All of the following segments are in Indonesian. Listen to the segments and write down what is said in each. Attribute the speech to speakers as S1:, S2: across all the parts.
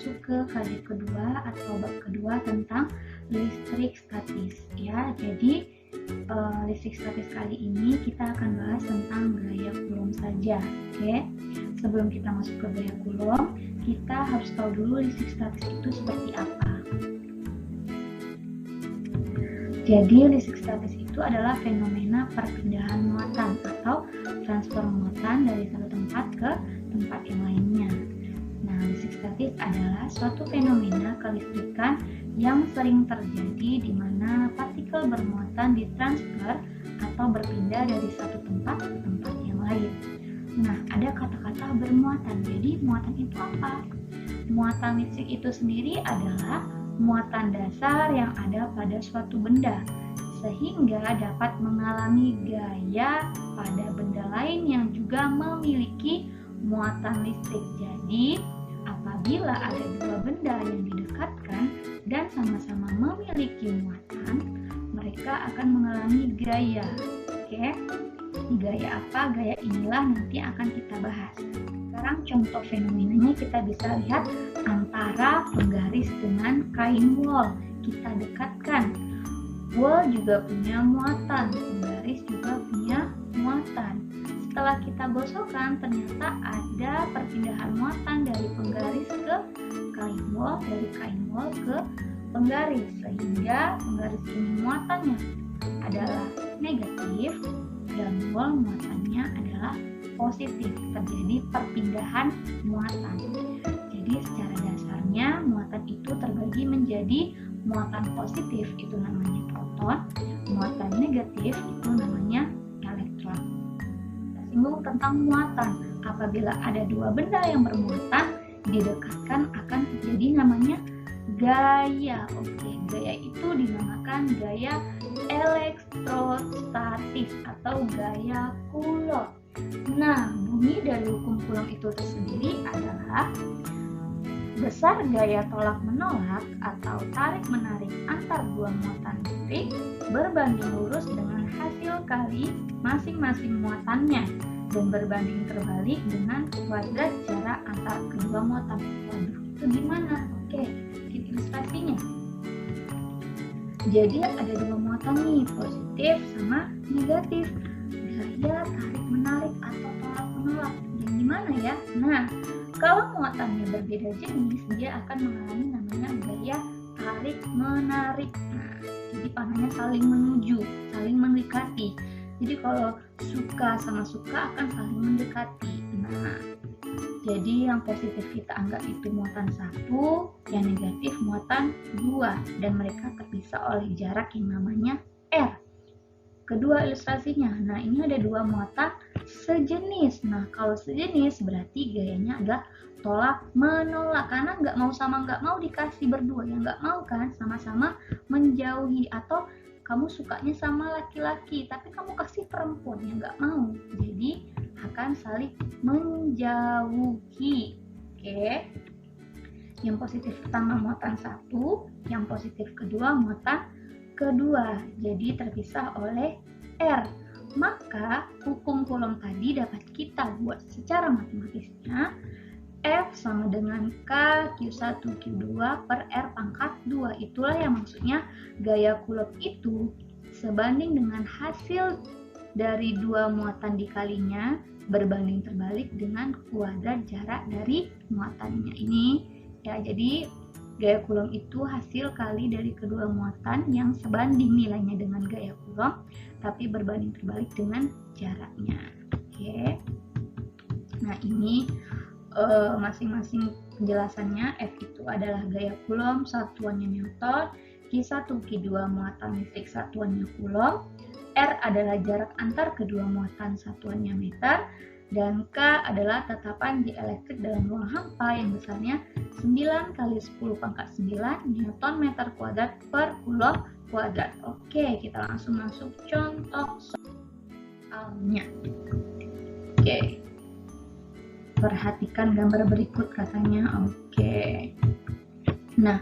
S1: masuk ke kali kedua atau bab kedua tentang listrik statis ya. Jadi listrik statis kali ini kita akan bahas tentang gaya Coulomb saja. Oke. Sebelum kita masuk ke gaya Coulomb, kita harus tahu dulu listrik statis itu seperti apa. Jadi listrik statis itu adalah fenomena perpindahan muatan atau transfer muatan dari satu tempat ke tempat yang lainnya. Nah, listrik statis adalah suatu fenomena kelistrikan yang sering terjadi di mana partikel bermuatan ditransfer atau berpindah dari satu tempat ke tempat yang lain. Nah, ada kata-kata bermuatan. Jadi, muatan itu apa? Muatan listrik itu sendiri adalah muatan dasar yang ada pada suatu benda sehingga dapat mengalami gaya pada benda lain yang juga memiliki muatan listrik. Jadi, apabila ada dua benda yang didekatkan dan sama-sama memiliki muatan, mereka akan mengalami gaya. Oke, gaya apa? Gaya inilah nanti akan kita bahas. Sekarang contoh fenomenanya kita bisa lihat antara penggaris dengan kain wol. Kita dekatkan. Wol juga punya muatan, penggaris juga punya muatan. Setelah kita gosokkan, ternyata ada perpindahan muatan dari penggaris ke kain wol, dari kain wol ke penggaris, sehingga penggaris ini muatannya adalah negatif dan wol muatannya adalah positif. Terjadi perpindahan muatan. Jadi secara dasarnya muatan itu terbagi menjadi muatan positif itu namanya proton, muatan negatif itu namanya elektron. Kita singgung tentang muatan. Apabila ada dua benda yang bermuatan didekatkan akan terjadi namanya gaya. Oke, gaya itu dinamakan gaya elektrostatis atau gaya Coulomb. Nah, bunyi dari hukum Coulomb itu tersendiri adalah besar gaya tolak-menolak atau tarik-menarik antar dua muatan listrik berbanding lurus dengan hasil kali masing-masing muatannya dan berbanding terbalik dengan kuadrat jarak antar kedua muatan. Waduh, itu gimana? Oke, bikin ilustrasinya. Jadi ada dua muatan nih, positif sama negatif. Gaya tarik-menarik atau tolak-menolak. Dan gimana ya? Nah, kalau muatannya berbeda jenis, dia akan mengalami namanya gaya tarik-menarik. Nah, jadi panahnya saling menuju, saling mendekati. Jadi kalau suka sama suka akan saling mendekati. Nah, jadi yang positif kita anggap itu muatan 1, yang negatif muatan 2, dan mereka terpisah oleh jarak yang namanya R. Kedua ilustrasinya, nah ini ada dua muatan sejenis. Nah kalau sejenis berarti gayanya adalah tolak menolak, karena nggak mau sama nggak mau dikasih berdua, ya nggak mau kan, sama-sama menjauhi. Atau kamu sukanya sama laki-laki tapi kamu kasih perempuan, ya nggak mau, jadi akan saling menjauhi. Oke, yang positif pertama muatan 1, yang positif kedua muatan kedua, jadi terpisah oleh R. Maka hukum Coulomb tadi dapat kita buat secara matematisnya. F sama dengan K Q1 Q2 per R pangkat 2. Itulah yang maksudnya gaya Coulomb itu sebanding dengan hasil dari dua muatan dikalinya berbanding terbalik dengan kuadrat jarak dari muatannya ini. Ya, jadi gaya Coulomb itu hasil kali dari kedua muatan yang sebanding nilainya dengan gaya Coulomb, tapi berbanding terbalik dengan jaraknya. Oke. Nah, ini masing-masing penjelasannya. F itu adalah gaya Coulomb, satuannya Newton. Q1, Q2 muatan listrik, satuannya Coulomb. R adalah jarak antar kedua muatan, satuannya meter. Dan K adalah tetapan dielektrik dalam ruang hampa yang besarnya 9 kali 10 pangkat 9 Newton meter kuadrat per Coulomb kuadrat. Oke, kita langsung masuk contoh soalnya. Oke, perhatikan gambar berikut katanya. Oke, nah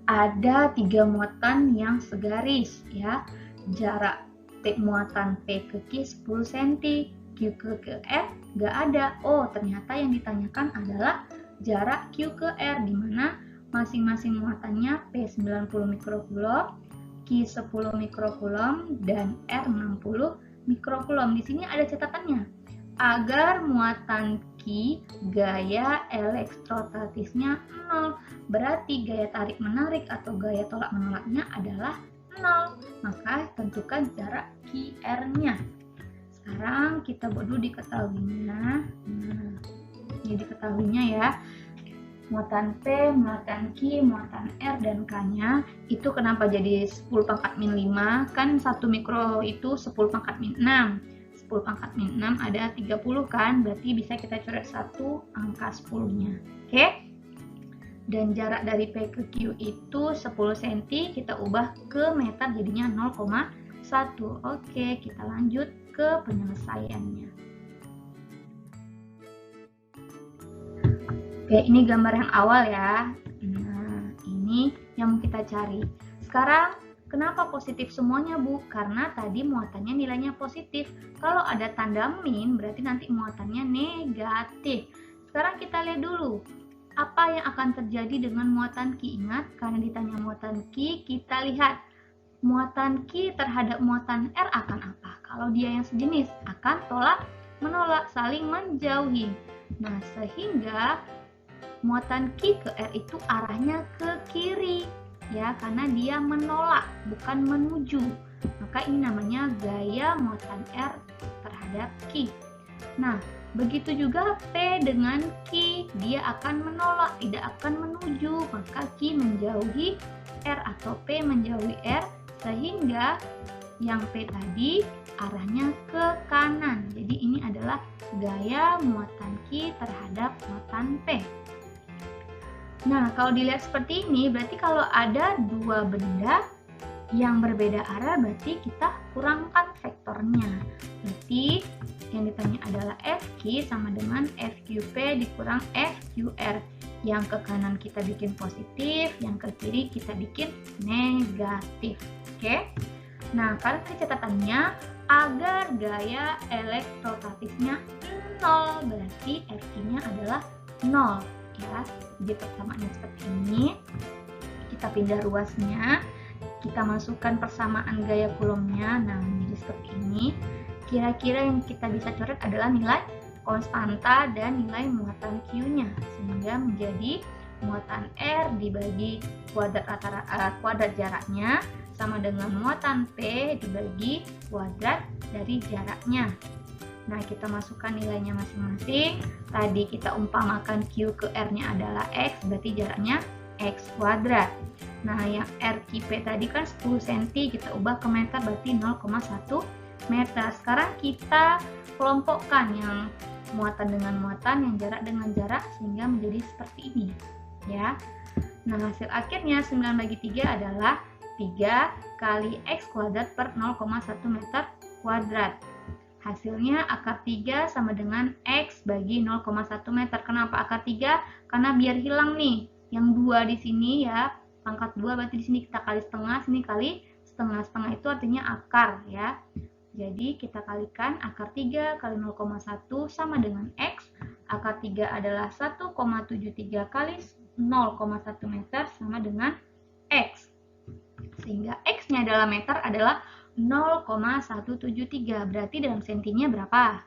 S1: ada 3 muatan yang segaris ya. Jarak P muatan P ke Q 10 cm, Q ke F nggak ada. Oh, ternyata yang ditanyakan adalah jarak Q ke R, di mana masing-masing muatannya P 90 mikrocoulomb, Q 10 mikrocoulomb, dan R 60 mikrocoulomb. Di sini ada catatannya. Agar muatan Q gaya elektrostatisnya 0, berarti gaya tarik menarik atau gaya tolak menolaknya adalah 0. Maka tentukan jarak QR-nya. Sekarang kita buat dulu diketahuinya. Nah, ini diketahuinya ya. Muatan P, muatan Q, muatan R, dan K-nya itu kenapa jadi 10 pangkat min 5? Kan 1 mikro itu 10 pangkat min 6. 10 pangkat min 6 ada 30 kan, berarti bisa kita coret 1 angka 10-nya. Oke? Dan jarak dari P ke Q itu 10 cm, kita ubah ke meter jadinya 0,1. Oke, kita lanjut ke penyelesaiannya. Oke, ini gambar yang awal ya. Nah, ini yang mau kita cari. Sekarang kenapa positif semuanya, Bu? Karena tadi muatannya nilainya positif. Kalau ada tanda min, berarti nanti muatannya negatif. Sekarang kita lihat dulu, apa yang akan terjadi dengan muatan Q. Ingat, karena ditanya muatan Q, kita lihat muatan Q terhadap muatan R akan apa? Kalau dia yang sejenis, akan tolak menolak, saling menjauhi. Nah, sehingga muatan Q ke R itu arahnya ke kiri. Ya, karena dia menolak, bukan menuju. Maka ini namanya gaya muatan R terhadap Q. Nah, begitu juga P dengan Q, dia akan menolak, tidak akan menuju. Maka Q menjauhi R atau P menjauhi R, sehingga yang P tadi arahnya ke kanan. Jadi ini adalah gaya muatan Q terhadap muatan P. Nah, kalau dilihat seperti ini, berarti kalau ada dua benda yang berbeda arah, berarti kita kurangkan vektornya. Berarti yang ditanya adalah FQ sama dengan FQP dikurang FQR. Yang ke kanan kita bikin positif, yang ke kiri kita bikin negatif. Oke? Nah, karena tadi catatannya agar gaya elektrostatisnya 0, berarti FQ-nya adalah 0. Ya, jadi persamaannya seperti ini. Kita pindah ruasnya, kita masukkan persamaan gaya kulomnya. Nah, jadi seperti ini. Kira-kira yang kita bisa coret adalah nilai konstanta dan nilai muatan Q-nya, sehingga menjadi muatan R dibagi kuadrat jaraknya sama dengan muatan P dibagi kuadrat dari jaraknya. Nah, kita masukkan nilainya masing-masing. Tadi kita umpamakan Q ke R-nya adalah X, berarti jaraknya X kuadrat. Nah, yang RQP tadi kan 10 cm, kita ubah ke meter, berarti 0,1 meter. Sekarang kita kelompokkan yang muatan dengan muatan, yang jarak dengan jarak, sehingga menjadi seperti ini. Ya. Nah, hasil akhirnya 9 bagi 3 adalah 3 kali X kuadrat per 0,1 meter kuadrat. Hasilnya akar 3 sama dengan X bagi 0,1 meter. Kenapa akar 3? Karena biar hilang nih yang 2 di sini ya. Pangkat 2 berarti di sini kita kali setengah, sini kali setengah. Setengah itu artinya akar ya. Jadi kita kalikan akar 3 kali 0,1 sama dengan X. Akar 3 adalah 1,73 kali 0,1 meter sama dengan X. Sehingga X-nya adalah meter adalah 0,173, berarti dalam sentinya berapa?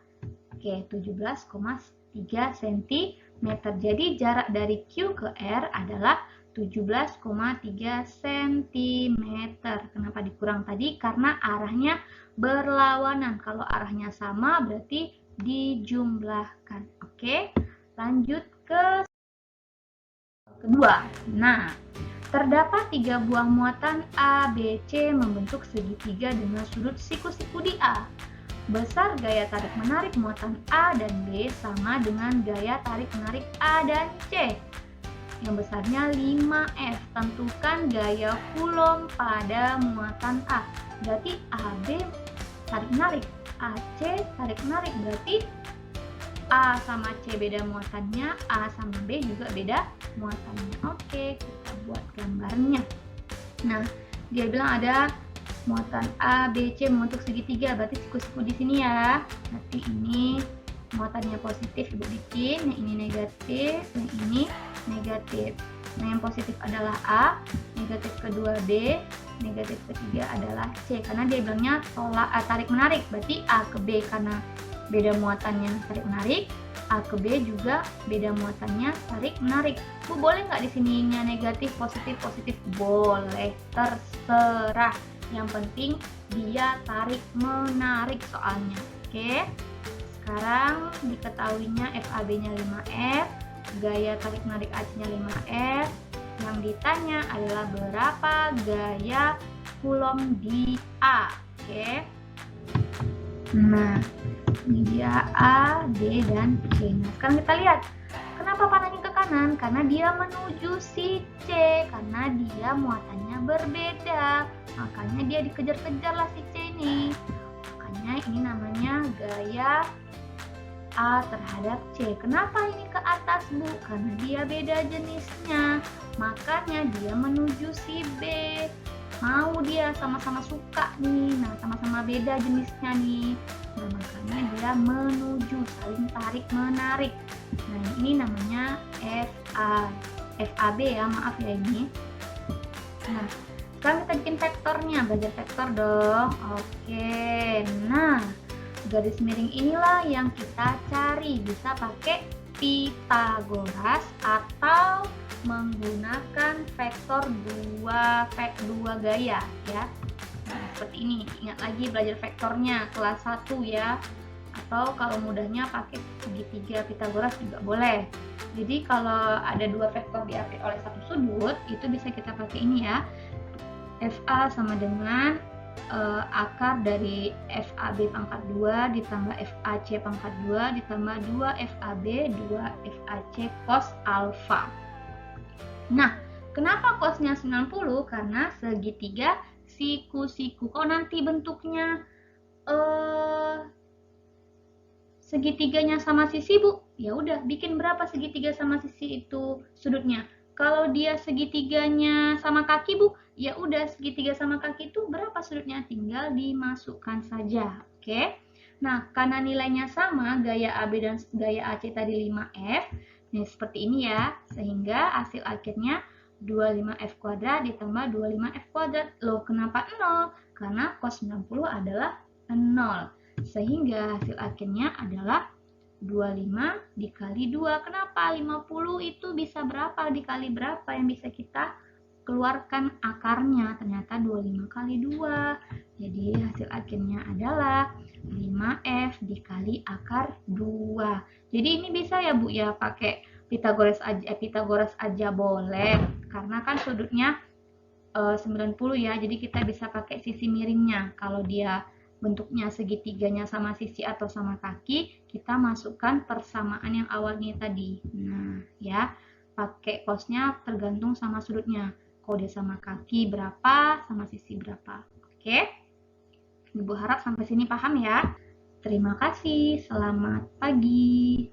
S1: Oke, 17,3 cm. Jadi jarak dari Q ke R adalah 17,3 cm. Kenapa dikurang tadi? Karena arahnya berlawanan. Kalau arahnya sama berarti dijumlahkan. Oke, lanjut ke kedua. Nah, terdapat 3 buah muatan A, B, C membentuk segitiga dengan sudut siku-siku di A. Besar gaya tarik-menarik muatan A dan B sama dengan gaya tarik-menarik A dan C. Yang besarnya 5F. Tentukan gaya Coulomb pada muatan A. Berarti AB tarik-menarik, AC tarik-menarik. Berarti A sama C beda muatannya, A sama B juga beda muatannya. Oke, kita buat gambarnya. Nah, dia bilang ada muatan A, B, C membentuk segitiga, berarti siku-siku di sini ya. Berarti ini muatannya positif Ibu bikin, yang ini negatif, yang ini negatif. Nah, yang positif adalah A, negatif kedua B, negatif ketiga adalah C, karena dia bilangnya tarik menarik, berarti A ke B karena beda muatannya tarik menarik, A ke B juga beda muatannya tarik menarik. Bu, boleh nggak di sininya negatif positif positif? Boleh, terserah. Yang penting dia tarik menarik soalnya. Oke. Sekarang diketahuinya FAB-nya 5F, gaya tarik menarik AC-nya 5F. Yang ditanya adalah berapa gaya Coulomb di A. Oke. Nah, ini dia A, B, dan C. Nah, sekarang kita lihat. Kenapa panahnya ke kanan? Karena dia menuju si C. Karena dia muatannya berbeda. Makanya dia dikejar-kejar lah si C ini. Makanya ini namanya gaya A terhadap C. Kenapa ini ke atas, Bu? Karena dia beda jenisnya. Makanya dia menuju si B. Mau dia sama-sama suka nih. Nah, sama-sama beda jenisnya nih. Nah, makanya dia menuju, saling tarik menarik. Nah, ini namanya FAB ya, maaf ya ini. Nah, sekarang kita bikin vektornya, belajar vektor dong. Oke, nah garis miring inilah yang kita cari. Bisa pakai Pythagoras atau menggunakan vektor dua gaya ya. Nah, seperti ini. Ingat lagi belajar vektornya kelas 1 ya. Atau kalau mudahnya pakai segitiga Pythagoras juga boleh. Jadi kalau ada dua vektor diapit oleh satu sudut, itu bisa kita pakai ini ya. FA sama dengan akar dari FAB pangkat 2 ditambah FAC pangkat 2 ditambah 2 FAB 2 FAC cos alfa. Nah, kenapa cosnya 90? Karena segitiga siku-siku. Kalau nanti bentuknya segitiganya sama sisi, Bu, ya udah bikin berapa segitiga sama sisi itu sudutnya. Kalau dia segitiganya sama kaki, Bu, ya udah segitiga sama kaki itu berapa sudutnya, tinggal dimasukkan saja. Oke. Nah, karena nilainya sama, gaya AB dan gaya AC tadi 5F. Nah, seperti ini ya. Sehingga hasil akhirnya 25F kuadrat ditambah 25F kuadrat. Loh, kenapa 0? Karena cos 90 adalah 0. Sehingga hasil akhirnya adalah 25 dikali 2. Kenapa? 50 itu bisa berapa dikali berapa yang bisa kita keluarkan akarnya? Ternyata 25 kali 2. Jadi hasil akhirnya adalah 5F dikali akar 2. Jadi ini bisa ya, Bu, ya pakai Pythagoras aja boleh. Karena kan sudutnya 90 ya. Jadi kita bisa pakai sisi miringnya. Kalau dia bentuknya segitiganya sama sisi atau sama kaki, kita masukkan persamaan yang awalnya tadi. Nah, ya, pakai cosnya tergantung sama sudutnya. Kalau dia sama kaki berapa, sama sisi berapa. Oke? Ibu harap sampai sini paham ya. Terima kasih, selamat pagi.